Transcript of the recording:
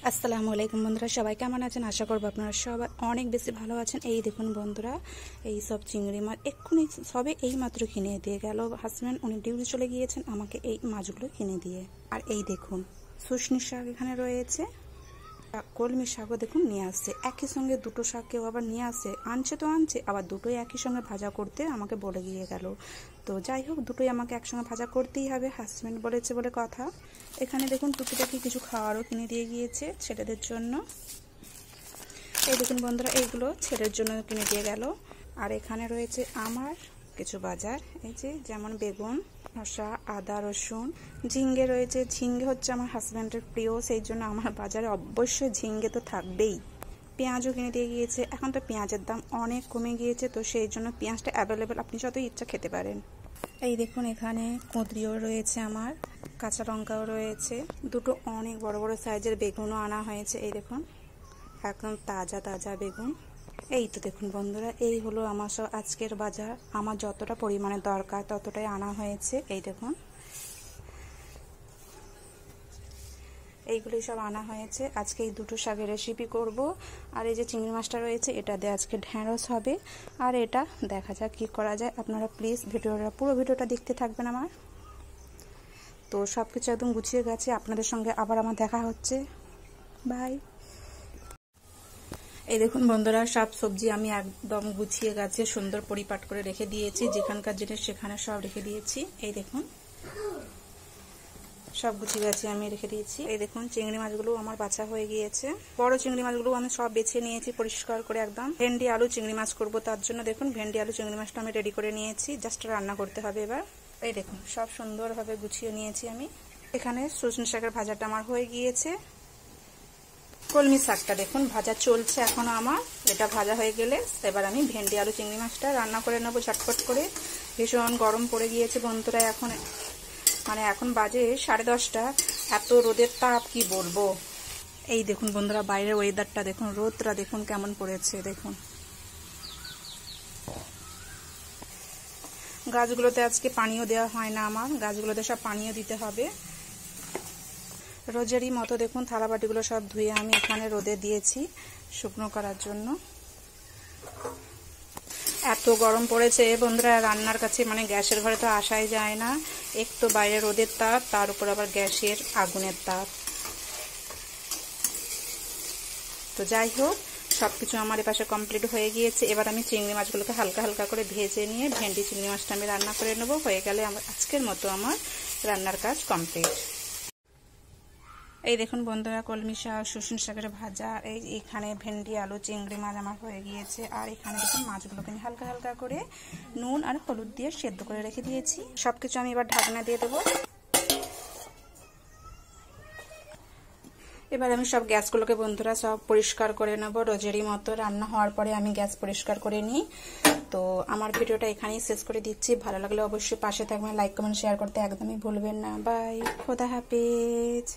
আসসালামু আলাইকুম বন্ধুরা, সবাই কেমন আছেন? আশা করব আপনারা সবাই অনেক বেশি ভালো আছেন। এই দেখুন বন্ধুরা, এই সব চিংড়ি মাছ এক্ষুনি সবে এই মাত্র কিনে দিয়ে গেল হাজব্যান্ড। উনি ডিউটি চলে গিয়েছেন আমাকে এই মাছগুলো কিনে দিয়ে। আর এই দেখুন শুশনি শাক এখানে রয়েছে, কলমি শাকও দেখুন নিয়ে আসছে। একই সঙ্গে দুটো শাক কেউ আবার নিয়ে আসে, আনছে তো আনছে, আবার দুটোই একই সঙ্গে ভাজা করতে আমাকে বলে গিয়ে গেল। তো যাই হোক, দুটোই আমাকে একসঙ্গে ভাজা করতেই হবে, হাজব্যান্ড বলেছে বলে কথা। এখানে দেখুন টুকিটাকি কিছু খাওয়ারও কিনে দিয়ে গিয়েছে ছেলেদের জন্য। এই দেখুন বন্ধুরা, এইগুলো ছেলের জন্য কিনে দিয়ে গেল। আর এখানে রয়েছে আমার কিছু বাজার, এই যে যেমন বেগুন, শসা, আদা, রসুন, ঝিঙ্গে রয়েছে। ঝিঙ্গে হচ্ছে আমার হাজব্যান্ডের প্রিয়, সেই জন্য আমার বাজারে অবশ্যই ঝিঙ্গে তো থাকবেই। পেঁয়াজও কিনে দিয়ে গিয়েছে। এখন তো পেঁয়াজের দাম অনেক কমে গিয়েছে, তো সেই জন্য পেঁয়াজটা অ্যাভেলেবেল, আপনি যতই ইচ্ছা খেতে পারেন। এই দেখুন এখানে কুঁদরিও রয়েছে, আমার কাঁচা লঙ্কাও রয়েছে, দুটো অনেক বড় বড় সাইজের বেগুনও আনা হয়েছে। এই দেখুন একদম তাজা তাজা বেগুন। এই তো দেখুন বন্ধুরা, এই হলো আমার সব আজকের বাজার। আমার যতটা পরিমাণে দরকার ততটাই আনা হয়েছে। এই দেখুন এইগুলোই সব আনা হয়েছে। আজকে এই দুটো শাকের রেসিপি করব। আর এই যে চিংড়ি মাছটা রয়েছে, এটা দিয়ে আজকে ঢ্যাঁড়স হবে। আর এটা দেখা যাক কি করা যায়। আপনারা প্লিজ পুরো ভিডিওটা দেখতে থাকবেন আমার। তো সব কিছু একদম গুছিয়ে গেছে, আপনাদের সঙ্গে আবার আমার দেখা হচ্ছে। বাই। এই দেখুন বন্ধুরা, সব সবজি আমি একদম গুছিয়ে গেছে, সুন্দর পরিপাট করে রেখে দিয়েছি। যেখানকার জিনিস সেখানে সব রেখে দিয়েছি। এই দেখুন সব গুছিয়ে গেছে, আমি রেখে দিয়েছি। এই দেখুন চিংড়ি মাছগুলো আমার বাছা হয়ে গিয়েছে। বড় চিংড়ি মাছগুলো আমি সব বেছে নিয়েছি পরিষ্কার করে একদম। ভেন্ডি আলু চিংড়ি মাছ করব, তার জন্য দেখুন ভেন্ডি আলু চিংড়ি মাছটা আমি রেডি করে নিয়েছি, জাস্ট রান্না করতে হবে এবার। এই দেখুন সব সুন্দরভাবে গুছিয়ে নিয়েছি আমি। এখানে সজনে শাকের ভাজাটা আমার হয়ে গিয়েছে। কলমি শাকটা দেখুন ভাজা চলছে এখনো আমার। এটা ভাজা হয়ে গেলে এবার আমি ভেন্ডি আলু চিংড়ি মাছটা রান্না করে নেবো ঝটপট করে। ভীষণ গরম পড়ে গিয়েছে বন্ধুরা, এখন বাজে 10:30। এত রোদের তাপ কি বলবো। এই দেখুন বন্ধুরা, বাইরের ওয়েদারটা দেখুন, রোদটা দেখুন কেমন পড়েছে। দেখুন গাছগুলোতে আজকে পানিও দেওয়া হয় না, আমার গাছগুলোতে সব পানিও দিতে হবে রোজেরই মতো। দেখুন থালা বাটিগুলো সব ধুয়ে আমি এখানে রোদে দিয়েছি শুকনো করার জন্য। এত গরম পড়েছে বন্ধুরা, রান্নার কাছে গ্যাসের ঘরে তো আসাই যায় না। এক তো বাইরে রোদের তাপ, তার উপর আবার গ্যাসের আগুনের তাপ। তো যাই হোক, সবকিছু আমার এপাশে কমপ্লিট হয়ে গিয়েছে। এবার আমি চিংড়ি মাছগুলোকে হালকা হালকা করে ভেজে নিয়ে ভেন্ডি চিংড়ি মাছটা আমি রান্না করে নেবো। হয়ে গেলে আমার আজকের মতো আমার রান্নার কাজ কমপ্লিট। এই দেখুন বন্ধুরা, কলমি শাক, শুশনি শাকের ভাজা, এইখানে ভেন্ডি আলু চিংড়ি মাছ আমার হয়ে গিয়েছে। আর এখানে দেখুন মাছগুলোকে আমি হালকা হালকা করে নুন আর হলুদ দিয়ে সেদ্ধ করে রেখে দিয়েছি। সবকিছু আমি এবার ঢাকনা দিয়ে দেবো। এবার আমি সব গ্যাসগুলোকে বন্ধুরা সব পরিষ্কার করে নেব রোজেরই মতো। রান্না হওয়ার পরে আমি গ্যাস পরিষ্কার করে নিই। তো আমার ভিডিওটা এখানেই শেষ করে দিচ্ছি। ভালো লাগলে অবশ্যই পাশে থাকবেন, লাইক কমেন্ট শেয়ার করতে একদমই ভুলবেন না। বাই, খোদা হাফেজ।